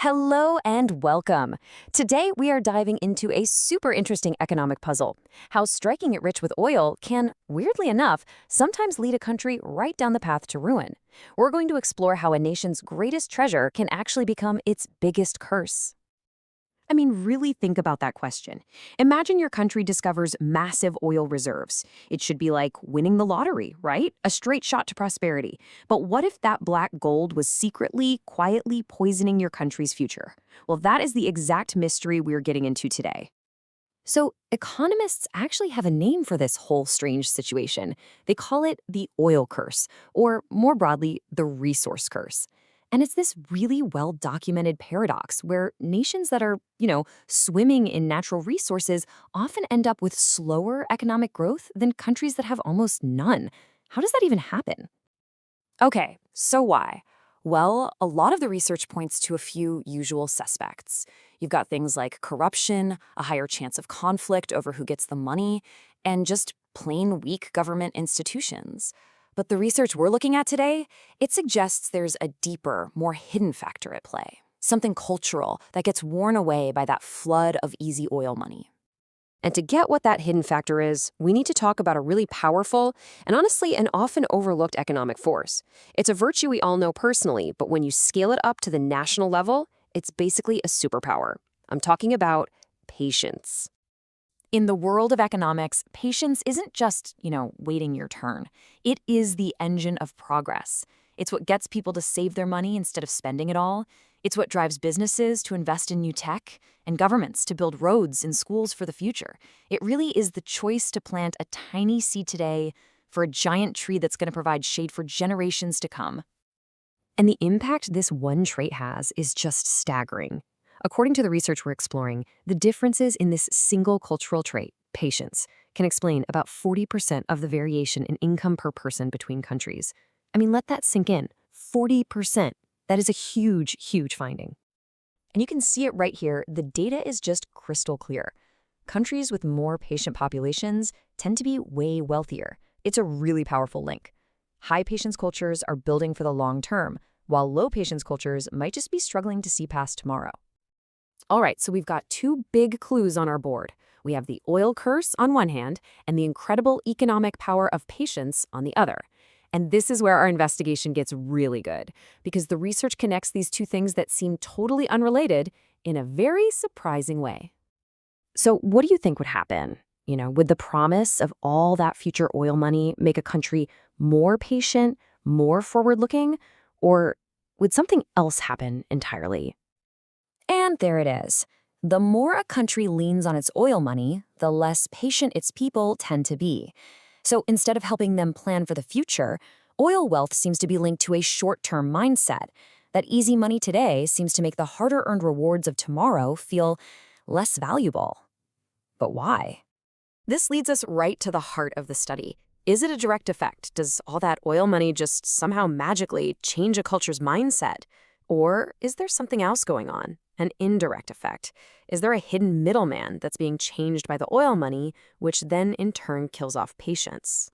Hello and welcome. Today we are diving into a super interesting economic puzzle: how striking it rich with oil can, weirdly enough, sometimes lead a country right down the path to ruin. We're going to explore how a nation's greatest treasure can actually become its biggest curse. Really think about that question. Imagine your country discovers massive oil reserves. It should be like winning the lottery, right? A straight shot to prosperity. But what if that black gold was secretly, quietly poisoning your country's future? Well, that is the exact mystery we're getting into today. So, economists actually have a name for this whole strange situation. They call it the oil curse, or more broadly, the resource curse. And it's this really well-documented paradox where nations that are, swimming in natural resources often end up with slower economic growth than countries that have almost none. How does that even happen? Okay, so why? Well, a lot of the research points to a few usual suspects. You've got things like corruption, a higher chance of conflict over who gets the money, and just plain weak government institutions. But the research we're looking at today, it suggests there's a deeper, more hidden factor at play. Something cultural that gets worn away by that flood of easy oil money. And to get what that hidden factor is, we need to talk about a really powerful and honestly an often overlooked economic force. It's a virtue we all know personally, but when you scale it up to the national level, it's basically a superpower. I'm talking about patience. In the world of economics, patience isn't just, waiting your turn. It is the engine of progress. It's what gets people to save their money instead of spending it all. It's what drives businesses to invest in new tech and governments to build roads and schools for the future. It really is the choice to plant a tiny seed today for a giant tree that's going to provide shade for generations to come. And the impact this one trait has is just staggering. According to the research we're exploring, the differences in this single cultural trait, patience, can explain about 40% of the variation in income per person between countries. Let that sink in. 40%. That is a huge, huge finding. And you can see it right here. The data is just crystal clear. Countries with more patient populations tend to be way wealthier. It's a really powerful link. High patience cultures are building for the long term, while low patience cultures might just be struggling to see past tomorrow. All right, so we've got two big clues on our board. We have the oil curse on one hand and the incredible economic power of patience on the other. And this is where our investigation gets really good, because the research connects these two things that seem totally unrelated in a very surprising way. So what do you think would happen? Would the promise of all that future oil money make a country more patient, more forward-looking, or would something else happen entirely? And there it is. The more a country leans on its oil money, the less patient its people tend to be. So instead of helping them plan for the future, oil wealth seems to be linked to a short-term mindset. That easy money today seems to make the harder-earned rewards of tomorrow feel less valuable. But why? This leads us right to the heart of the study. Is it a direct effect? Does all that oil money just somehow magically change a culture's mindset? Or is there something else going on? An indirect effect? Is there a hidden middleman that's being changed by the oil money, which then in turn kills off patience?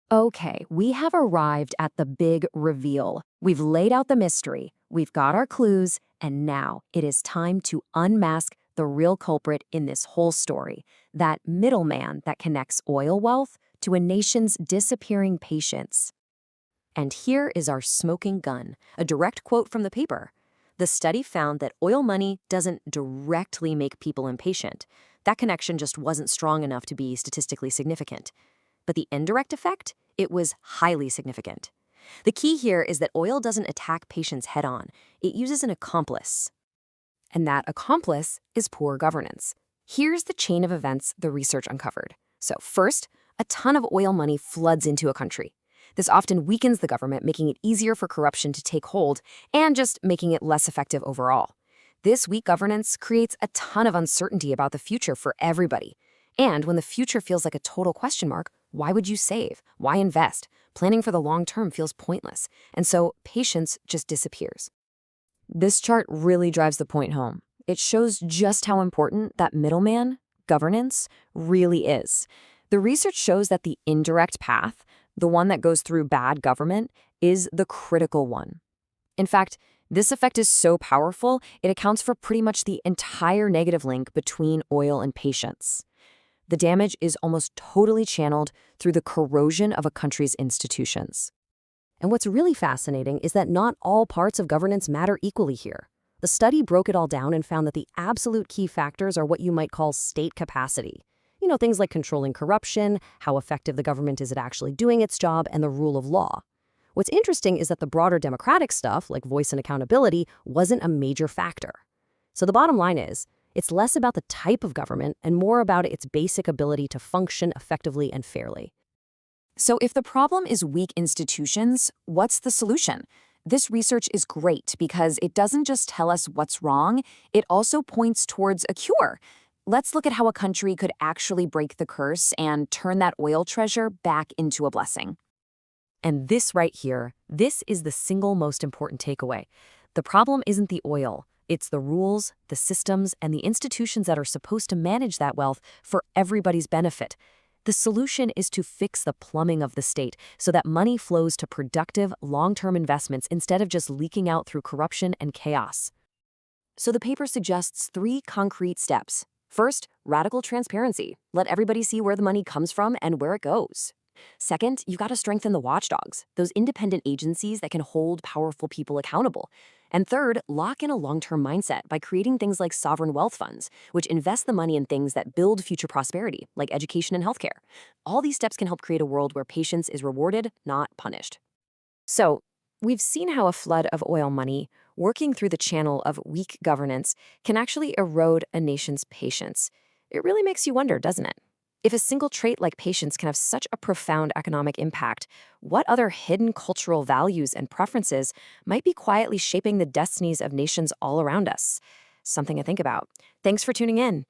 Okay, we have arrived at the big reveal. We've laid out the mystery, we've got our clues, and now it is time to unmask the real culprit in this whole story, that middleman that connects oil wealth to a nation's disappearing patience. And here is our smoking gun, a direct quote from the paper. The study found that oil money doesn't directly make people impatient. That connection just wasn't strong enough to be statistically significant. But the indirect effect? It was highly significant. The key here is that oil doesn't attack patients head-on. It uses an accomplice. And that accomplice is poor governance. Here's the chain of events the research uncovered. So first, a ton of oil money floods into a country. This often weakens the government, making it easier for corruption to take hold and just making it less effective overall. This weak governance creates a ton of uncertainty about the future for everybody. And when the future feels like a total question mark, why would you save? Why invest? Planning for the long term feels pointless. And so patience just disappears. This chart really drives the point home. It shows just how important that middleman, governance, really is. The research shows that the indirect path, the one that goes through bad government, is the critical one. In fact, This effect is so powerful, it accounts for pretty much the entire negative link between oil and patience. The damage is almost totally channeled through the corrosion of a country's institutions. And what's really fascinating is that not all parts of governance matter equally here. The study broke it all down and found that the absolute key factors are what you might call state capacity. Things like controlling corruption, how effective the government is at actually doing its job, and the rule of law. What's interesting is that the broader democratic stuff, like voice and accountability, wasn't a major factor. So the bottom line is, it's less about the type of government and more about its basic ability to function effectively and fairly. So if the problem is weak institutions, what's the solution? This research is great because it doesn't just tell us what's wrong, it also points towards a cure. Let's look at how a country could actually break the curse and turn that oil treasure back into a blessing. And this right here, this is the single most important takeaway. The problem isn't the oil. It's the rules, the systems, and the institutions that are supposed to manage that wealth for everybody's benefit. The solution is to fix the plumbing of the state so that money flows to productive, long-term investments instead of just leaking out through corruption and chaos. So the paper suggests 3 concrete steps. First, radical transparency. Let everybody see where the money comes from and where it goes. Second, you've got to strengthen the watchdogs, those independent agencies that can hold powerful people accountable. And third, lock in a long-term mindset by creating things like sovereign wealth funds, which invest the money in things that build future prosperity, like education and healthcare. All these steps can help create a world where patience is rewarded, not punished. So, we've seen how a flood of oil money, working through the channel of weak governance, can actually erode a nation's patience. It really makes you wonder, doesn't it? If a single trait like patience can have such a profound economic impact, what other hidden cultural values and preferences might be quietly shaping the destinies of nations all around us? Something to think about. Thanks for tuning in.